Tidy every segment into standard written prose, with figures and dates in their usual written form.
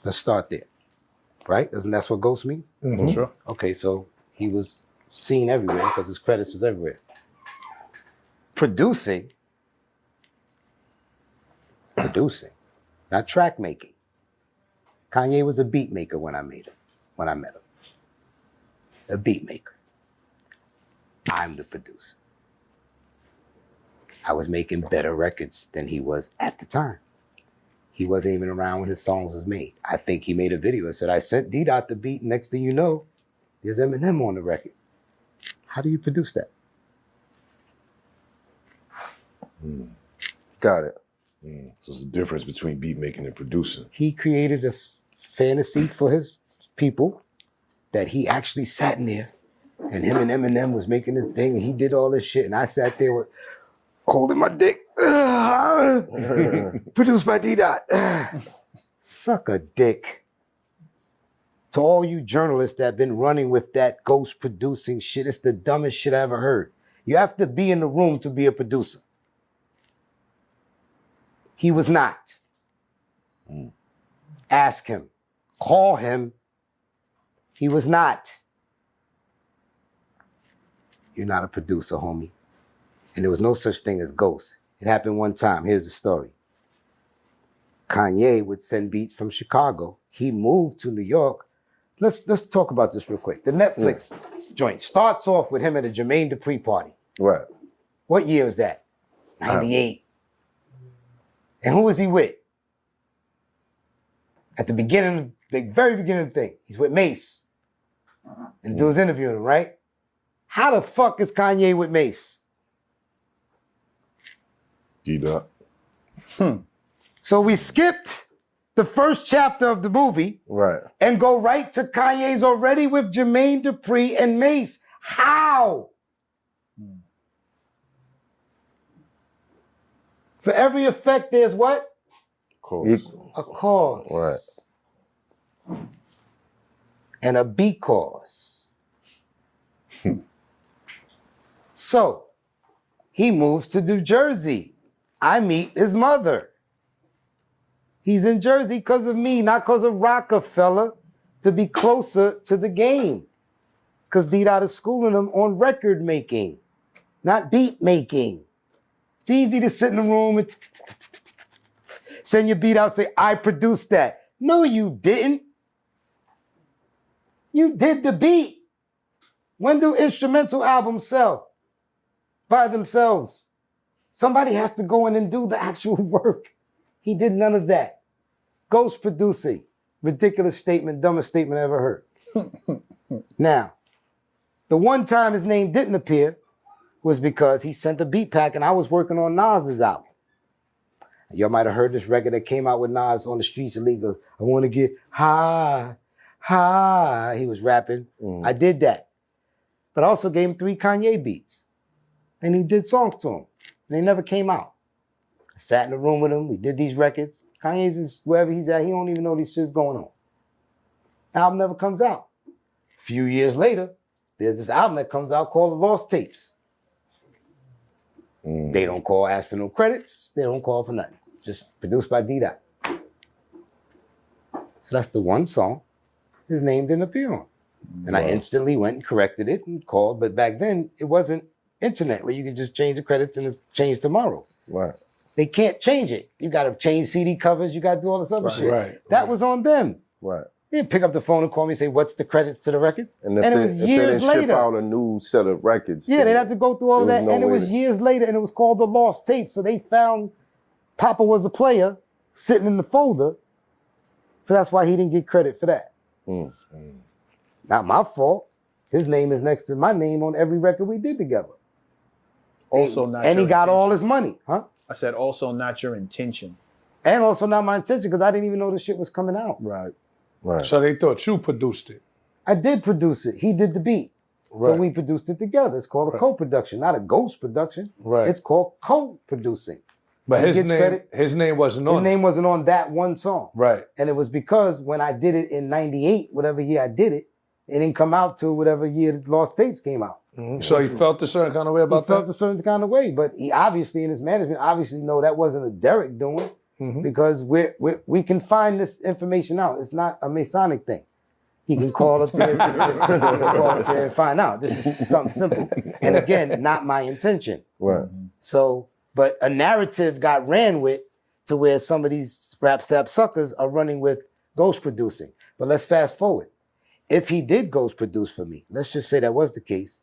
Let's start there, right? Doesn't that's what ghost means? Mm-hmm. Sure. Okay, so he was seen everywhere because his credits was everywhere. Producing, not track making. Kanye was a beat maker when I met him. A beat maker. I'm the producer. I was making better records than he was at the time. He wasn't even around when his songs was made. I think he made a video and said, I sent DDot the beat. Next thing you know, there's Eminem on the record. How do you produce that? Got it. So it's the difference between beat making and producing. He created a fantasy for his people that he actually sat in there and him and Eminem was making this thing and he did all this shit and I sat there with holding my dick. Produced by DDot. Suck a dick. To all you journalists that have been running with that ghost producing shit, it's the dumbest shit I ever heard. You have to be in the room to be a producer. He was not. Ask him. Call him. He was not. You're not a producer, homie. And there was no such thing as ghost. It happened one time. Here's the story. Kanye would send beats from Chicago. He moved to New York. Let's talk about this real quick. The Netflix joint starts off with him at a Jermaine Dupri party. Right. What year was that? 98. And who was he with? At the beginning, the very beginning of the thing, he's with Mace. And the dude's interviewing him, right? How the fuck is Kanye with Mace? DDot. So we skipped the first chapter of the movie, right, and go right to Kanye's already with Jermaine Dupri and Mace. How? For every effect, there's what? Cause. A cause. Right. And a because. So, he moves to New Jersey. I meet his mother. He's in Jersey because of me, not because of Rockefeller, to be closer to the game. Because DDot is schooling him on record making, not beat making. It's easy to sit in the room and send your beat out, say, I produced that. No, you didn't. You did the beat. When do instrumental albums sell? By themselves. Somebody has to go in and do the actual work. He did none of that. Ghost producing. Ridiculous statement, dumbest statement I ever heard. Now, the one time his name didn't appear was because he sent a beat pack and I was working on Nas's album. Y'all might have heard this record that came out with Nas on the streets illegal. I want to get high, high. He was rapping. I did that. But I also gave him 3 Kanye beats. And he did songs to him. And they never came out. I sat in the room with him. We did these records. Kanye's is wherever he's at. He don't even know these shit's going on. Album never comes out. A few years later, there's this album that comes out called The Lost Tapes. They don't ask for no credits. They don't call for nothing. Just produced by DDot. So that's the one song his name didn't appear on. And I instantly went and corrected it and called. But back then, it wasn't internet where you could just change the credits and it's changed tomorrow. Right. They can't change it. You got to change CD covers. You got to do all this other shit. Right. That was on them. Right. They didn't pick up the phone and call me and say, what's the credits to the record? And if it they, was if years they didn't ship later. out a new set of records. Yeah, they'd have to go through all that. no And it way was years later, and it was called The Lost Tapes. So they found Papa was a player sitting in the folder. So that's why he didn't get credit for that. Not my fault. His name is next to my name on every record we did together. Also not And your he got intention. all his money, huh? I said also not your intention. And also not my intention, because I didn't even know this shit was coming out. Right. Right. So they thought you produced it. I did produce it. He did the beat. So we produced it together. It's called a co-production, not a ghost production. Right. It's called co-producing. But He his gets name, credit. his name wasn't His on it. name wasn't on that one song. Right. And it was because when I did it in 98, whatever year I did it, it didn't come out till whatever year Lost Tapes came out. So he felt a certain kind of way He about felt that? a certain kind of way, but he obviously in his management obviously know that wasn't a Derek doing. because we can find this information out. It's not a Masonic thing. He can call up there, and find out. This is something simple. And again, not my intention. Right. So, but a narrative got ran with to where some of these rap sap suckers are running with ghost producing. But let's fast forward. If he did ghost produce for me, let's just say that was the case,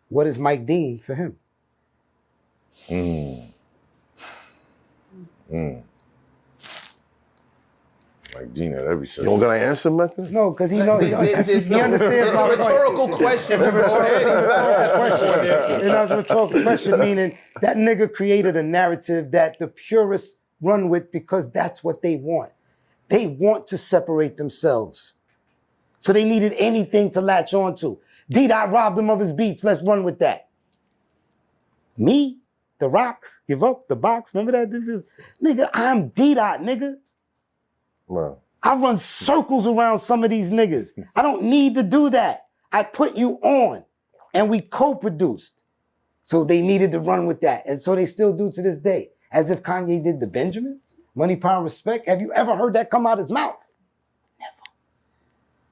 what is Mike Dean for him? Like Dean at every You second. don't got an answer, Method? No, because he knows he understands It's my a point. rhetorical question. Go ahead. You know, it's a rhetorical question, meaning that nigga created a narrative that the purists run with because that's what they want. They want to separate themselves. So they needed anything to latch on to. DDot robbed him of his beats. Let's run with that. Me, the Rocks, give up the box. Remember that? Nigga, I'm DDot, nigga. Right. I run circles around some of these niggas. I don't need to do that. I put you on and we co-produced. So they needed to run with that. And so they still do to this day. As if Kanye did the Benjamins. Money, power, respect. Have you ever heard that come out his mouth? Never.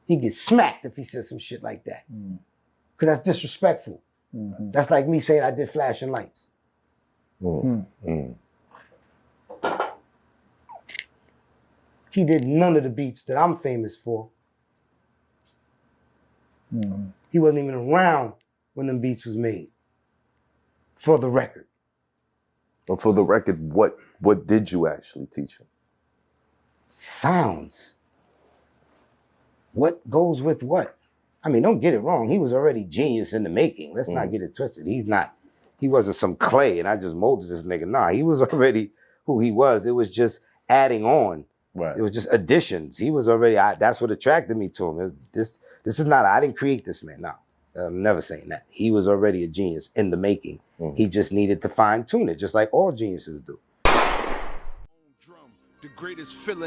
He gets smacked if he says some shit like that. Because that's disrespectful. That's like me saying I did flashing lights. He did none of the beats that I'm famous for. He wasn't even around when them beats was made. For the record. But for the record, what did you actually teach him? Sounds. What goes with what? I mean, don't get it wrong. He was already genius in the making. Let's not get it twisted. He wasn't some clay and I just molded this nigga. Nah, he was already who he was. It was just adding on. Right. It was just additions. He was already, that's what attracted me to him. This is not, I didn't create this man. No, I'm never saying that. He was already a genius in the making. He just needed to fine tune it, just like all geniuses do. The greatest feeling